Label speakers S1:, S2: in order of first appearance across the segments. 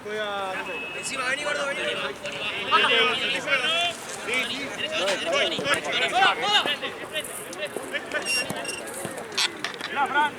S1: Juega.
S2: Encima, vení, gordo, vení.
S1: Fran.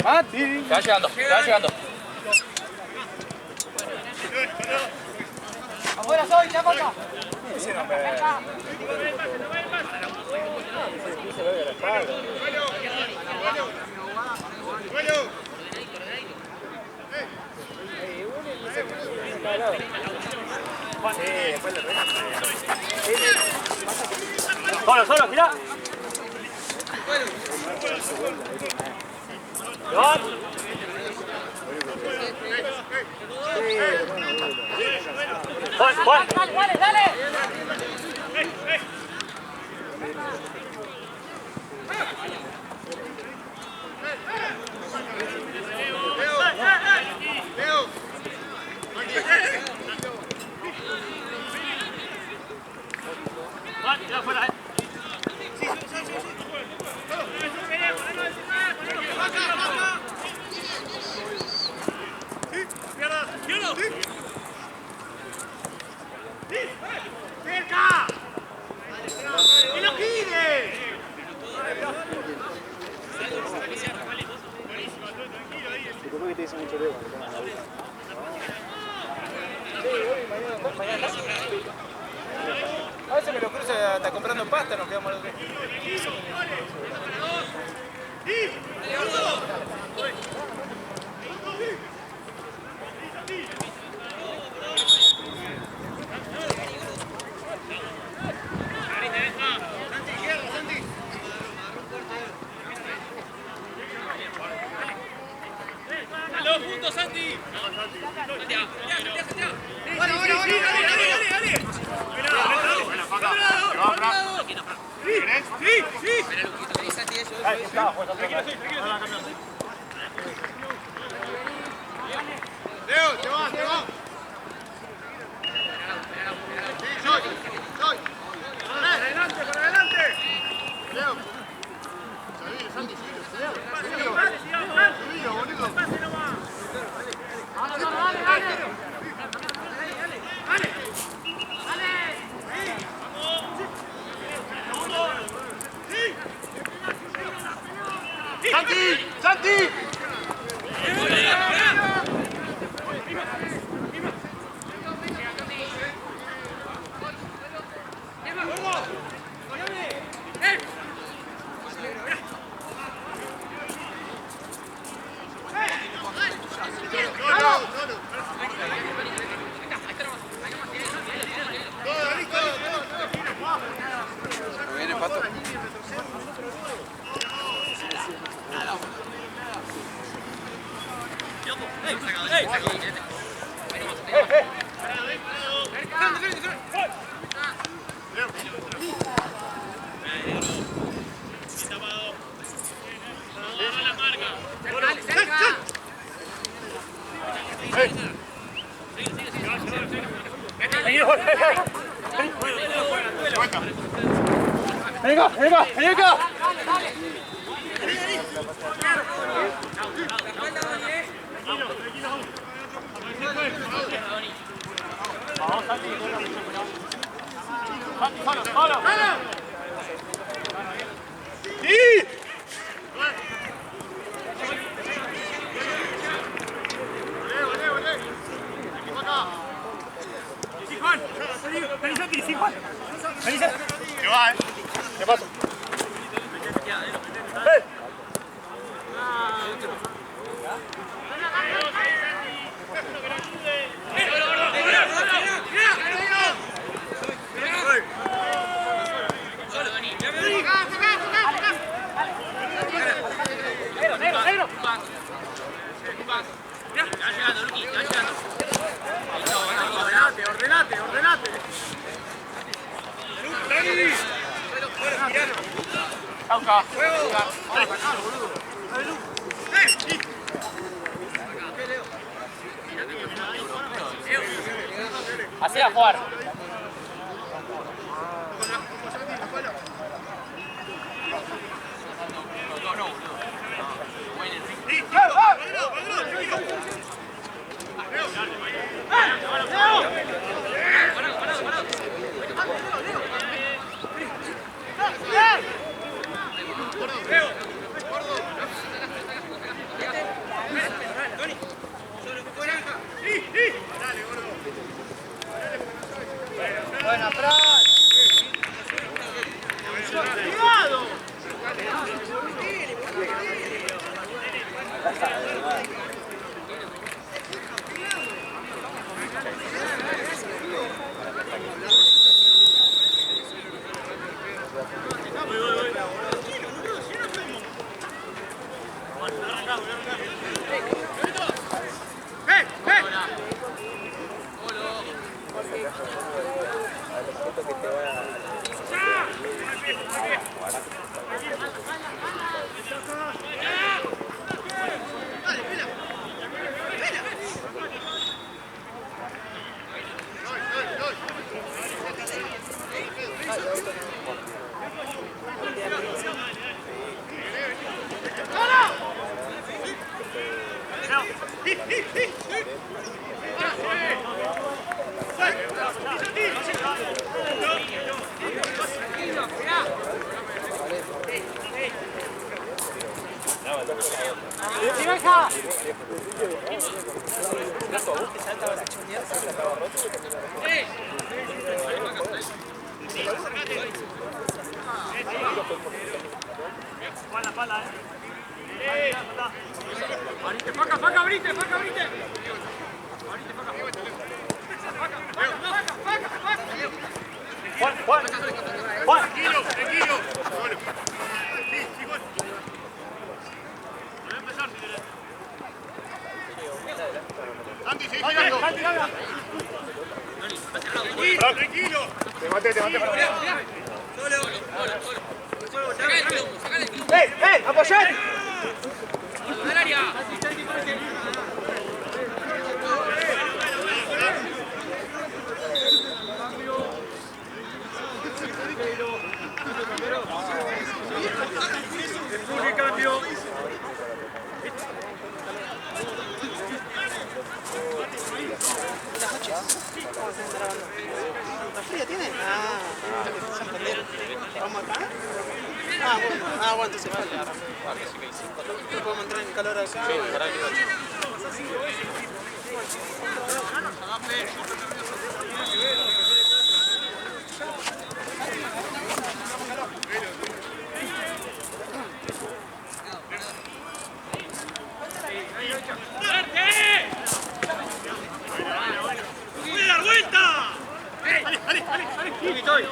S1: Mati.
S3: Te va llegando, te va llegando.
S1: Afuera soy, ya acá. Solo, solo, mirá. Juan, Juan. Dale, dale. A veces me lo cruzo y está comprando pasta, nos quedamos los tres.
S2: ¡Los puntos, Santi!
S1: Leo, te vas, te vas. Soy. Para adelante. Leo. Santi, Leo, boludo. ¡Santi!
S3: Viene Pato.
S1: Venga. Vamos, Santi. Solo. ¡Sí! Sí, Juan. Vení, Santi, sí, Juan. Vení, Santi. Que va, ¿Qué pasa? Ordenate. Cauca.
S3: Así a jugar.
S1: Buena, Fran. ¡Cuidado! Juan. Tranquilo. Andy, sigue girando. Tranquilo. Te maté para allá. ¡Apoyate!
S2: ¡Al área!
S1: Cambio.
S4: ¿La fría tiene? ¿Vamos acá? Bueno, entonces vale. ¿No podemos entrar en calor acá? Sí, para que
S1: ¡Puede dar vuelta! ¡Dale! ¡Estoy!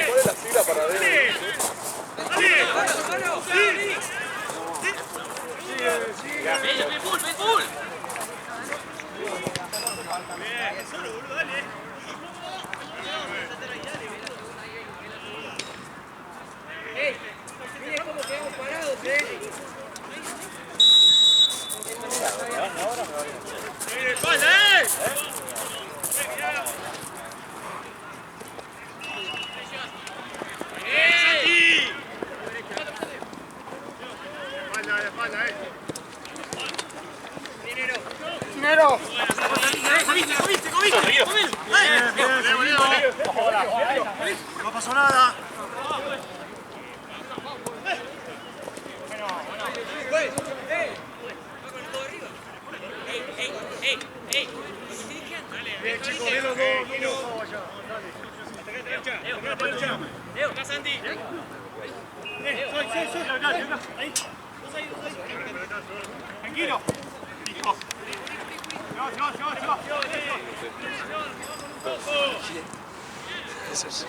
S3: ¿Cuál es la fila para ver?
S2: Mire cómo quedamos parados,
S1: compañero. No pasó nada. Bien, chicos, bien los dos, vamos allá.
S2: Leo, acá Santi.
S1: Soy. Ahí. Tranquilo. Listo.
S4: Eso sí.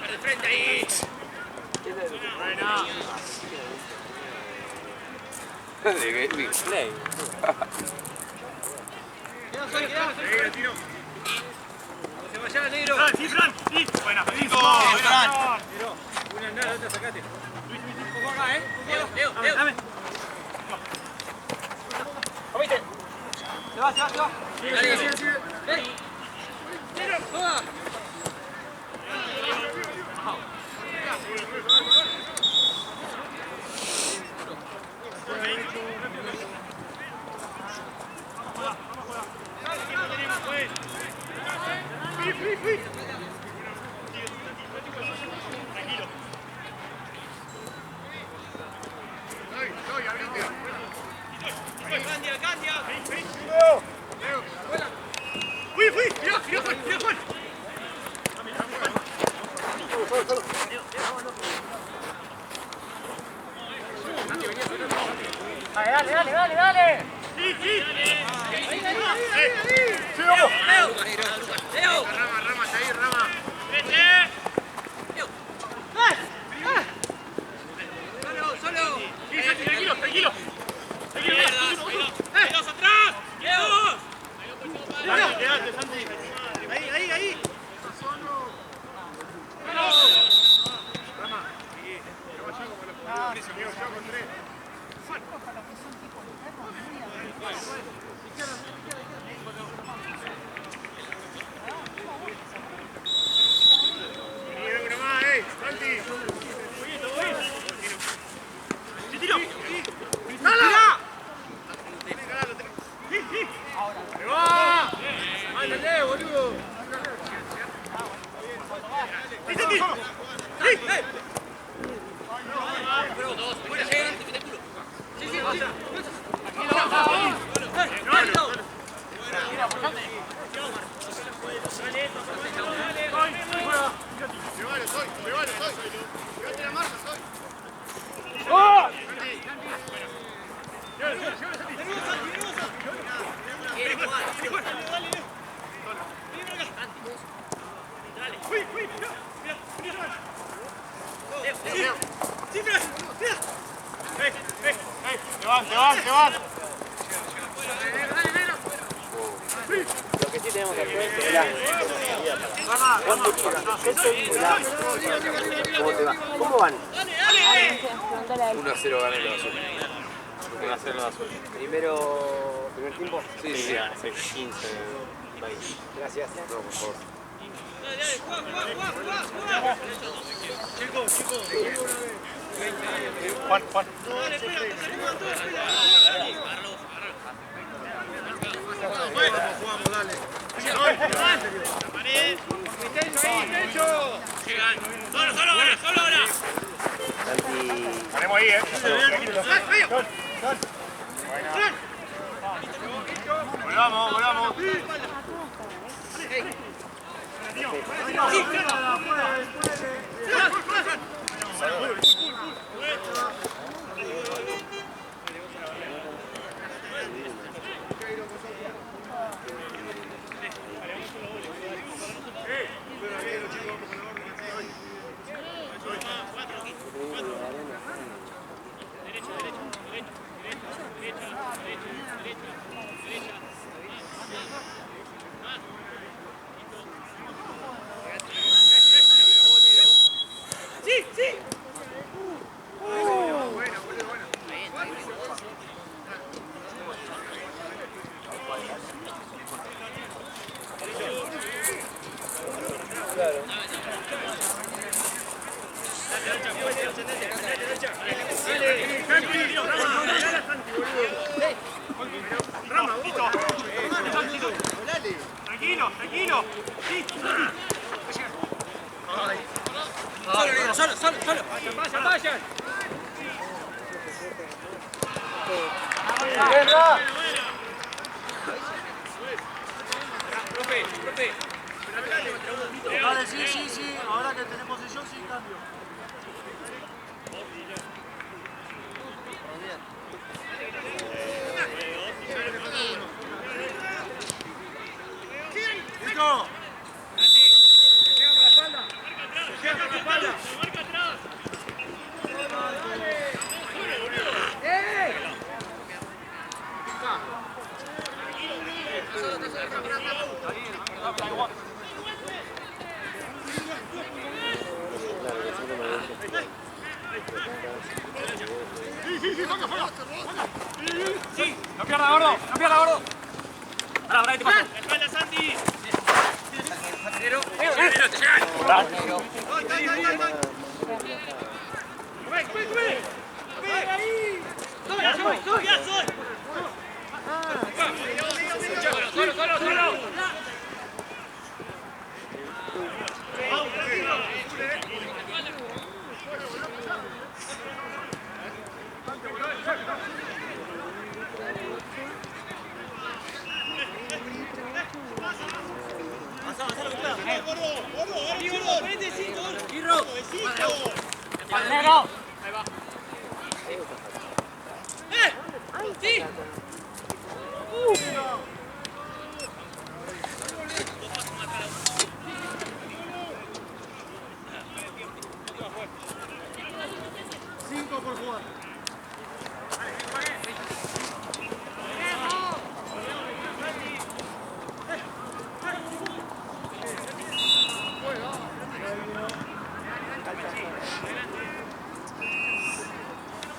S2: De frente ahí.
S3: De Big Play.
S2: Se vaya negro.
S1: Sí, Fran. Sí. Buena. Listo.
S4: Fran.
S2: Una nada, otra sacate. Un poco acá, Leo.
S1: Dame.
S2: ¿Comiste? Se va. Sigue. Toma. Candia.
S1: Fui. Mirá, Juan. Dale. Sí. Sí, vamos.
S2: Leo.
S1: Rama, ahí, Rama.
S2: Solo.
S1: Sí, tranquilo.
S2: Dos atrás. Leo.
S1: Quédate, Santi. Ahí. Rama. Se van.
S3: Lo que sí tenemos que hacer es la... ¿Cómo te va? ¿Cómo van? 1-0 gana el azul. 1-0 el azul. ¿Primer tiempo? Sí. Hace 15, 20. Gracias. No, por favor.
S1: Chicos. Juan.
S2: Dale,
S1: Volvamos, volvamos. Tranquilo, tranquilo.
S2: Solo. Vayan. Profe.
S5: Dale, sí. Ahora que tenemos posición, sí, cambio. ¡Listo!
S2: No pierda, gordo. Ahora, ahí te paso.
S1: ¡Espalda, Santi! ¡Solo!
S2: ¡Palmero!
S1: ¡Sí!
S5: Cinco por jugar.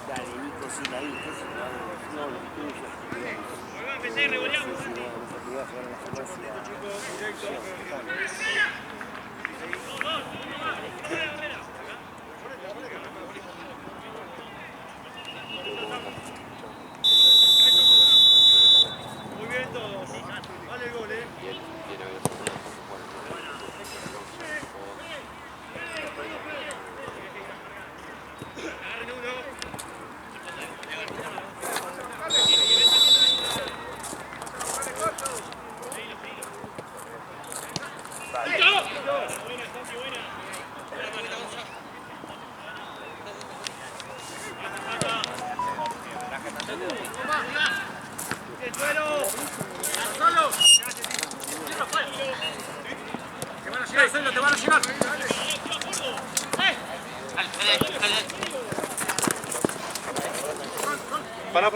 S3: Dale, Nico, sí, ahí, que se no, los tuyos.
S1: Empecé, revoleamos. Muy bien todos. Vale el gol, Agarren uno. ¡El suelo! ¡Solo!
S2: ¡Te van a llegar, Celo, te van a llegar!
S3: Para.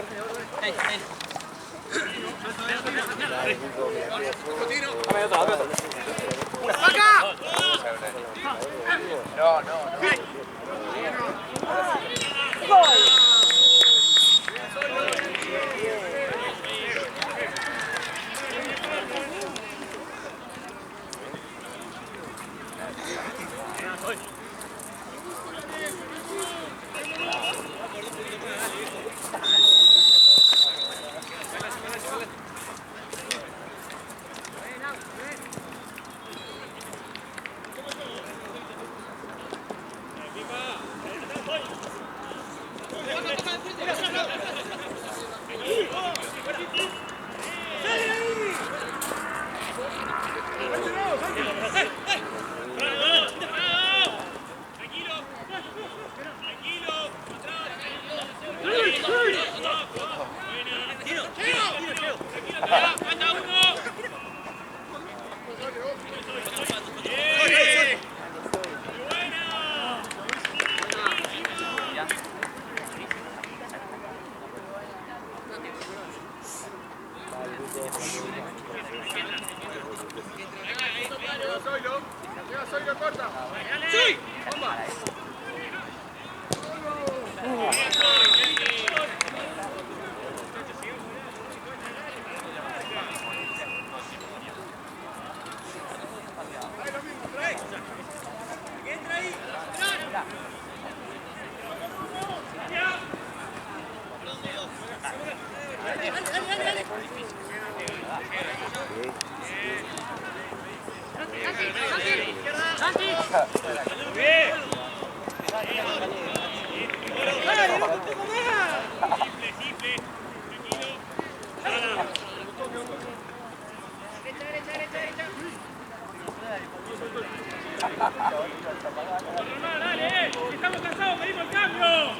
S1: Estamos cansados, pedimos el cambio.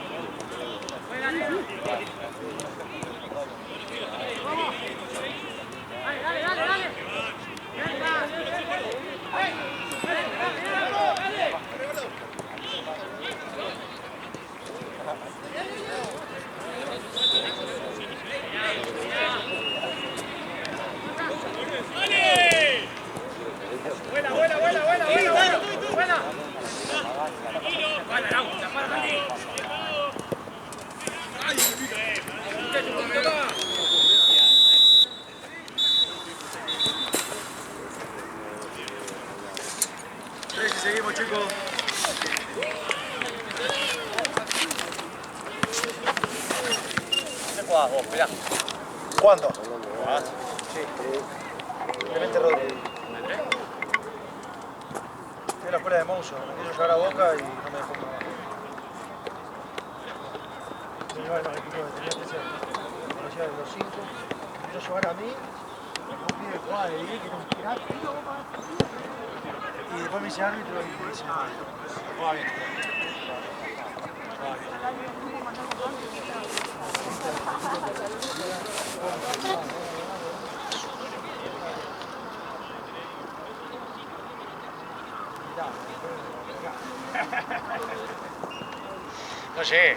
S5: Seguimos, chicos.
S3: ¿Dónde jugás vos? Esperá.
S5: ¿Cuándo? Sí. Clemente Rodríguez. Fui a la escuela de Mouso, me quiso llevar a Boca y no me dejó jugar. Me llevaba los equipos que tenía 13 años. Me conocía de los 5. Me quiso llevar a mí, un pibe que jugaba de 10, que era un crack. Y después me hice árbitro y me dice, jugaba bien. No llegué.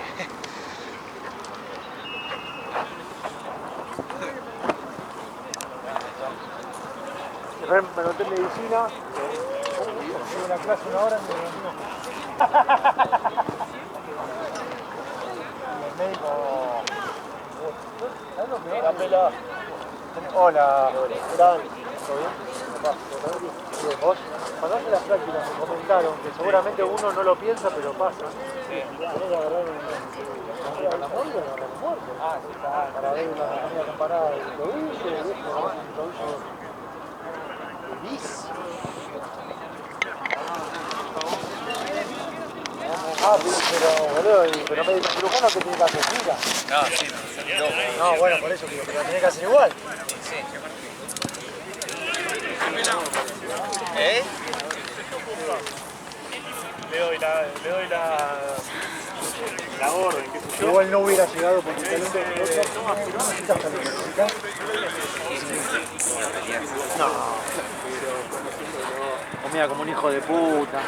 S5: Después me anoté en medicina. Tuve la clase una hora y me volvió. El médico. ¿Sabes lo que es? La pela. Hola, ¿están? ¿Todo bien? Bien, vos. Cuando hace las prácticas me comentaron que seguramente uno no lo piensa, pero pasa. Tenés que agarrar la móvil o agarrar el muerto. Ah, sí, está. Para ver una comparada del tobillo, el tobillo liso. Ah, pero boludo, pero médico cirujano que tiene que hacer gira.
S3: No, sí,
S5: No, bueno, por eso digo, pero tiene que hacer igual.
S3: sí. ¿Eh?
S2: Le doy la orden, qué sé yo.
S5: Igual no hubiera llegado porque el talento de otro no necesitas talento, necesitas. No. Comía como un hijo de puta.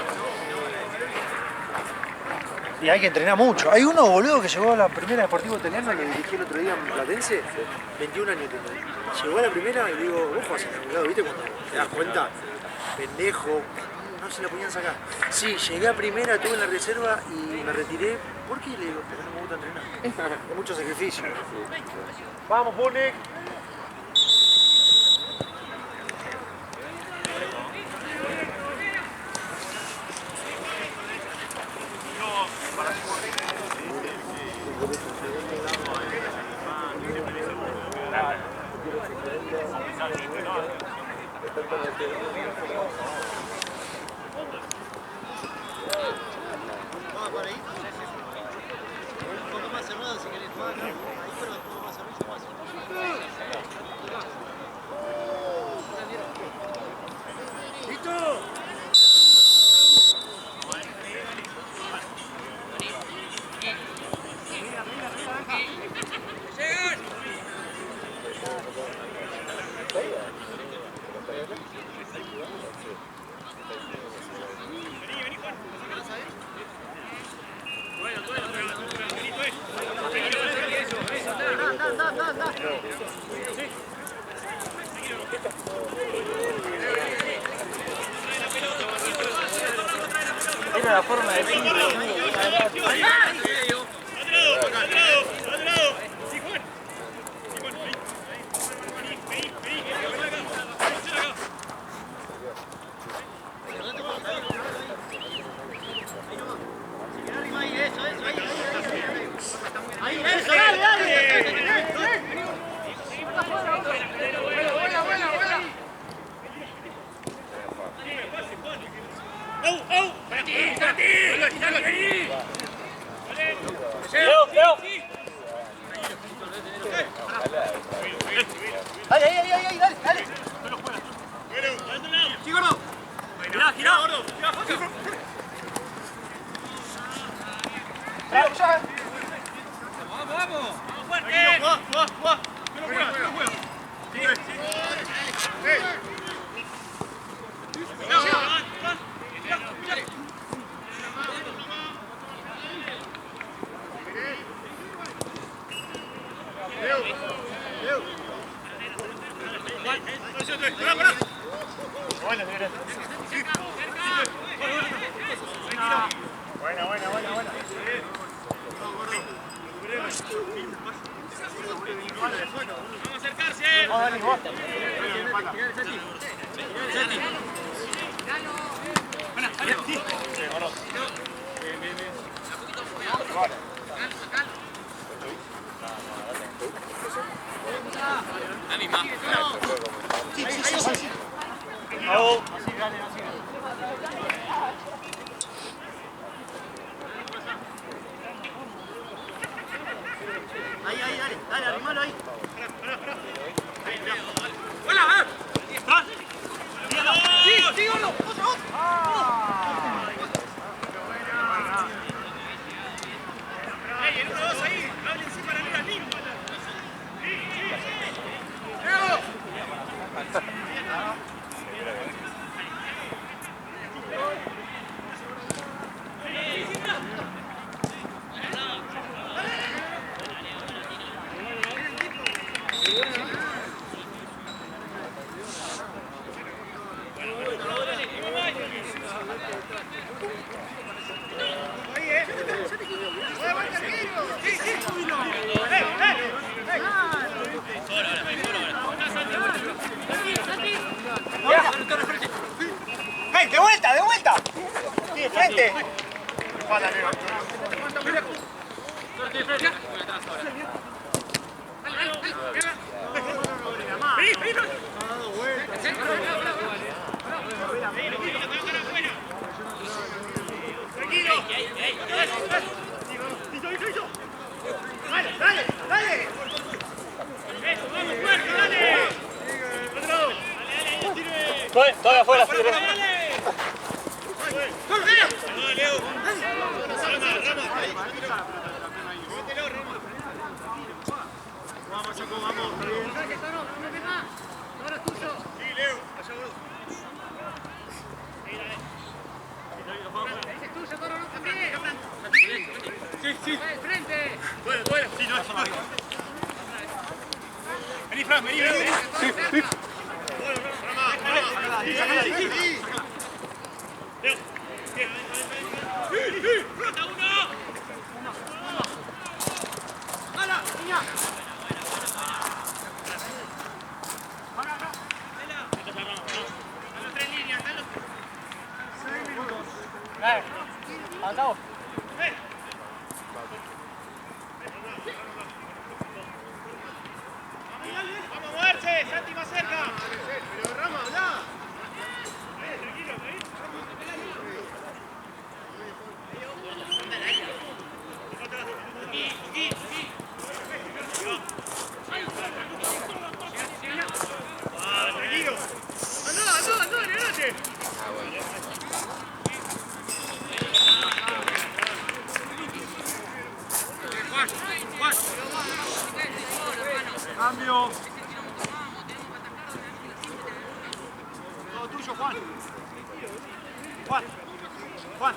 S5: Y hay que entrenar mucho. Hay uno, boludo, que llegó a la primera Deportivo Italiano, lo dirigí el otro día en Platense, 21 años tenía. Llegó a la primera y digo, vos jugás en algún lado, ¿viste? Cuando te das cuenta, pendejo, no se la podían sacar. Sí, llegué a primera, estuve en la reserva y me retiré. ¿Por qué? Le digo, porque no me gusta entrenar. Hay mucho sacrificio. Vamos, Punic.
S4: Vamos por ahí. Un poco más cerrado si querés jugar. Ahí, pero un poco más cerrado.
S1: ¡Listo!
S5: Era la forma de decir. Dale.
S2: ¡Sí, gordo! ¡Girá, gordo! ¡Vamos! ¡Fuerte! ¡Juega! Buena. Vamos a acercarse.
S5: Dale, arrimalo ahí.
S2: ¡Sí, gordo! ¡Ey, el 1-2 ahí! ¡Hable encima la liga mismo!
S5: ¡Ven, de vuelta! Sí, de frente.
S2: Todavía afuera, sí, Vení, Fran, vení. Sí. ¡Rota uno! ¡Hala! ¡Niña! Los 3 líneas, están los 6 minutos.
S5: Avanzamos.
S2: ¡Vamos a moverse! ¡Santi más cerca!
S4: Pero Rama, habla.
S2: Tranquilo, ¿ahí? Tranquilo. ¡Andá, adelante! Cambio. tuyo, Juan. Juan. Juan.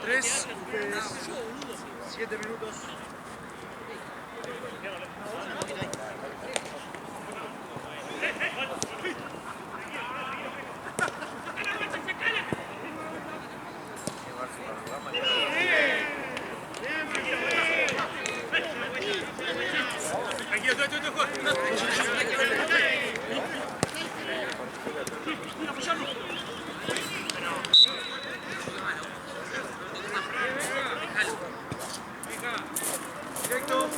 S5: 3, 7 minutos.
S1: Tranquilo, tú, Juan.
S5: Directo.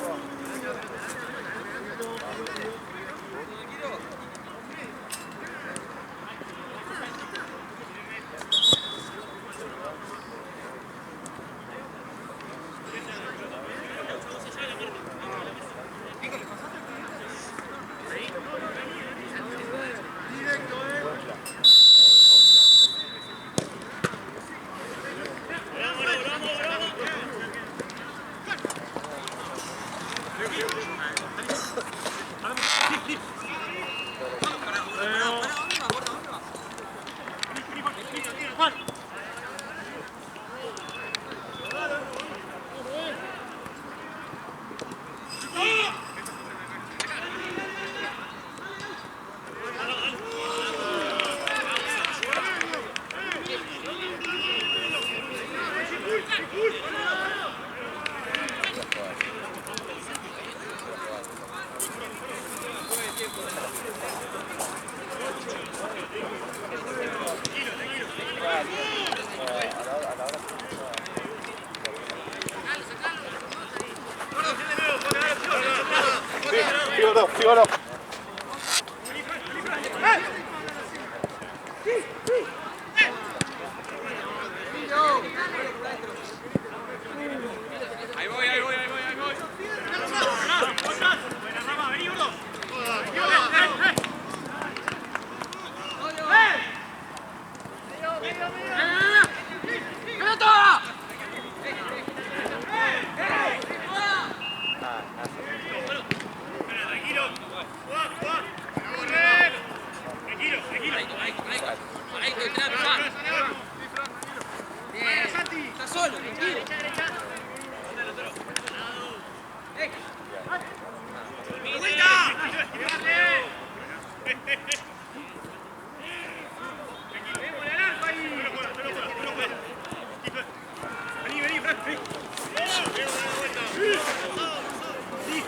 S2: Síguelo.
S1: Ahí voy. Buena rama, vení, uno.
S4: Está solo, tranquilo.
S1: Vení, Frank.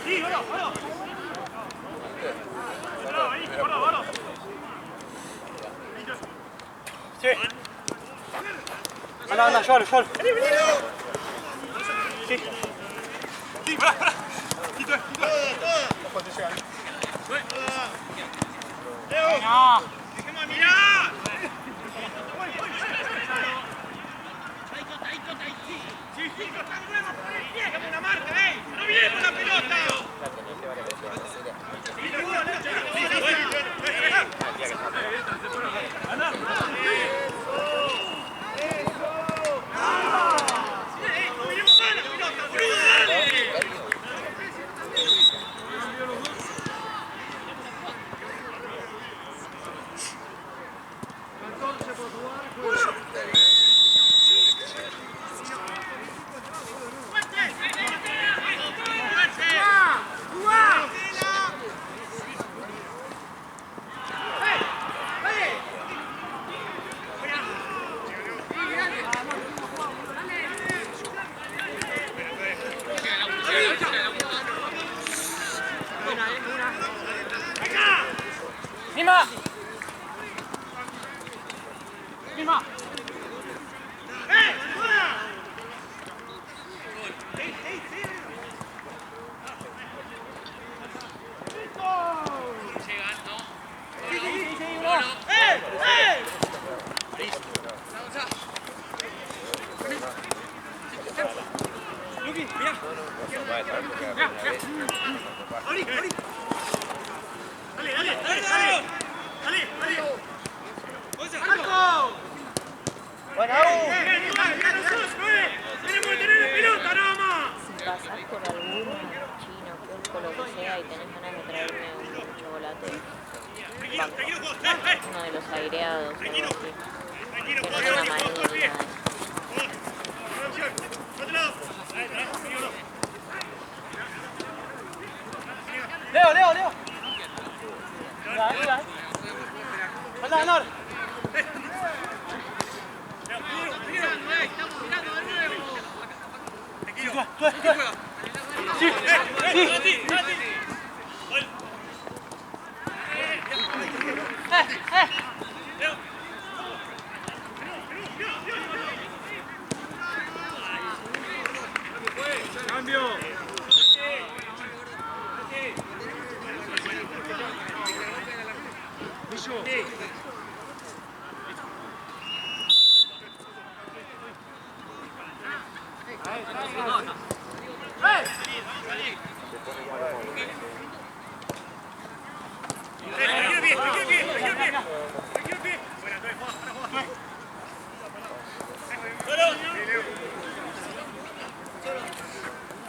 S1: Sí, vamos. Vamos.
S2: Sí. Anda, llévalo.
S1: Sí, pará. Quito.
S2: No.
S1: ¡Mirá! Sí, está nuevo por el pie, como una marca, ¡no viene con la pelota!
S2: Lima.
S1: ¡Tenemos que tener la pelota, nada más!
S6: Si pasás con alguno chino los aireados.
S1: Tranquilo, tranquilo,
S6: Pero
S1: cuatro,
S6: no
S1: cuatro,
S6: amarilla,
S1: cuatro, bien.
S6: nada de eso.
S1: Producción, otro lado. Ahí, seguimos.
S4: Leo, Leo, Leo. Anda, Nor.
S1: Tranquilo.
S4: Sí,
S1: Nati, Nati. Gol. Leo. Cambio.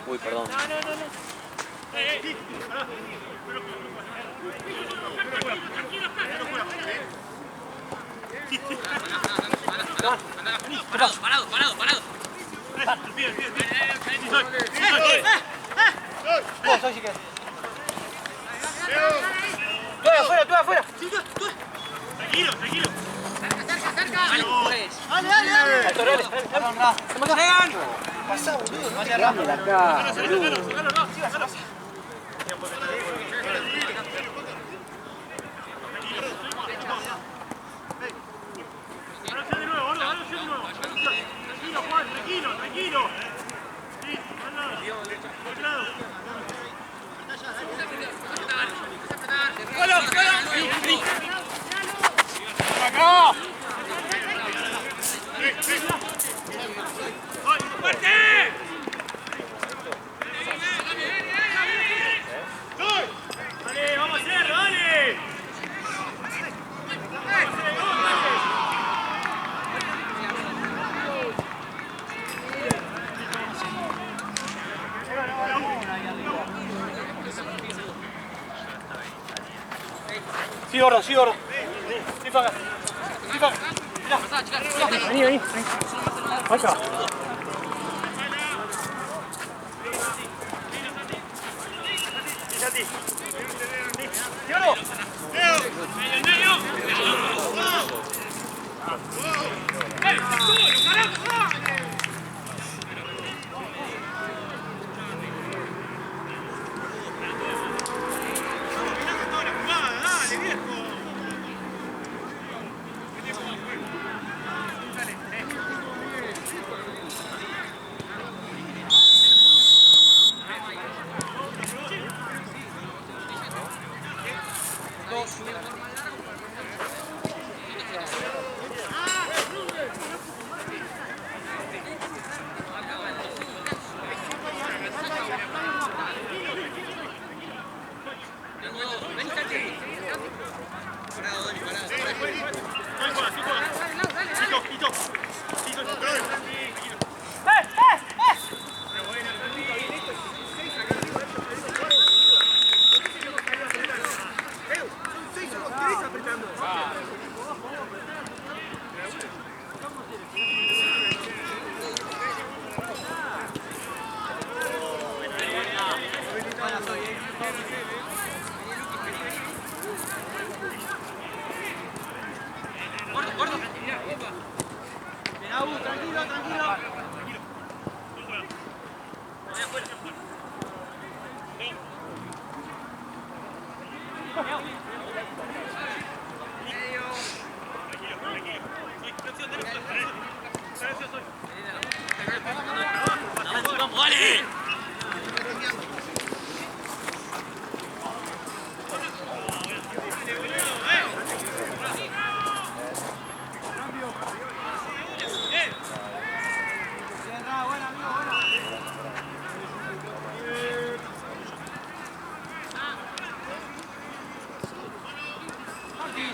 S3: Uy, perdón.
S4: Vos, soy si querés. Tú afuera, tú afuera.
S1: Tranquilo, tranquilo.
S4: Dale, dale, dale. Pasá, boludo. No te arrastres.
S5: Acá,
S1: De nuevo, gordo, de nuevo. Tranquilo, Juan, tranquilo, tranquilo. Sí, al lado.
S2: ¡Acá!
S1: ¡Fuerte! ¡Dale, vamos a hacerlo, dale!
S4: Sí, gordo, sí, gordo. Sí, Faga. Sí, Faga.
S5: vení, vení. Acá.
S4: Tranquilo, tranquilo.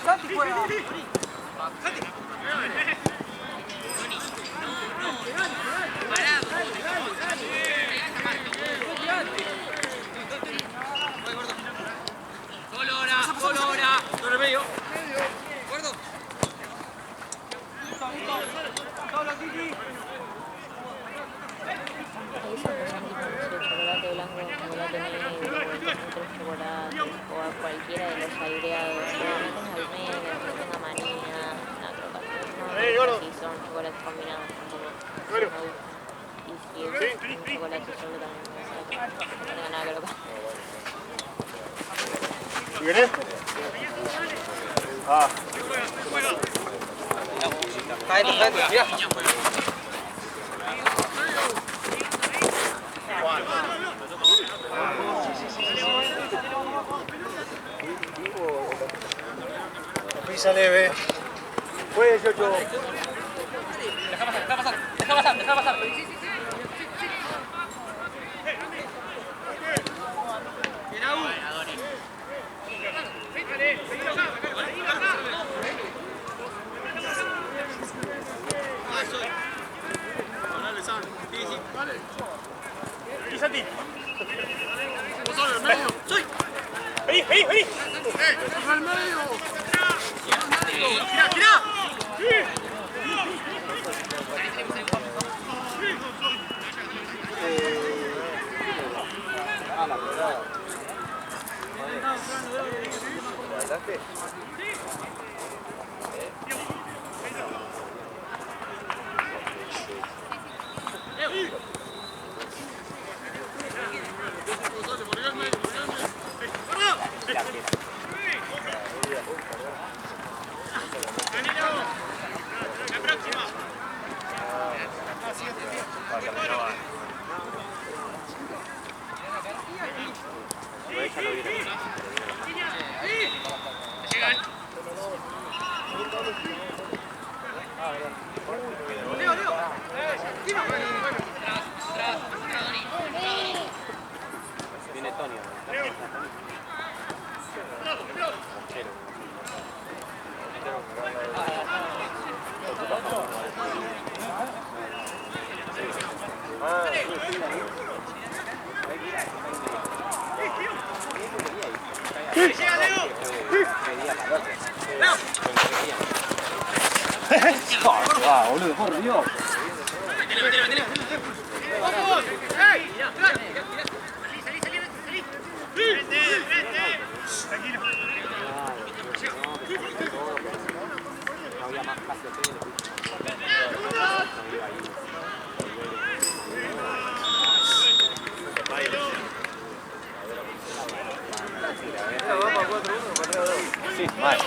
S4: Santi juega.
S2: Solo ahora. Solo medio.
S4: Gordo.
S6: chocolate o a cualquiera de los aireados. No metes almendras, no tenga manía, no, no, si son chocolates combinados tampoco no me gusta. Y si es un chocolate solo también me gusta, no tenga nada que ver con.
S1: ¿Viene? Ah.
S4: Cállate, mira.
S5: Pisa leve. Puede 18.
S2: Deja pasar.
S1: ¿Y Santi? ¿Vos sos el medio? ¡Soy! ¡Vení! ¡Sos el medio! ¡Girá!
S3: La verdad. Viene Tony.
S5: Ah, boludo, por Dios.
S1: Tranquilo.
S3: No había más espacio.
S5: Sí, mal.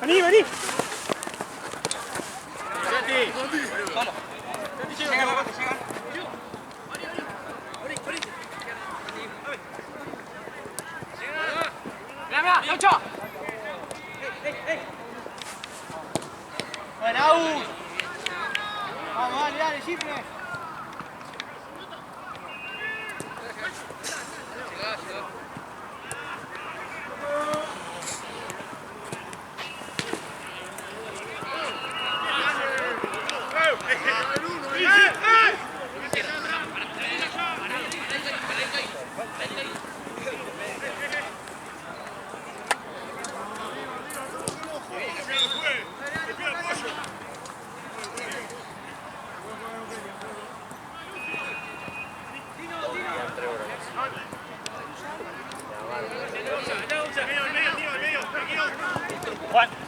S1: Vení.
S2: Mira, Laucho.
S4: Bueno, Agus. Vamos, dale, chifre.
S1: Juan.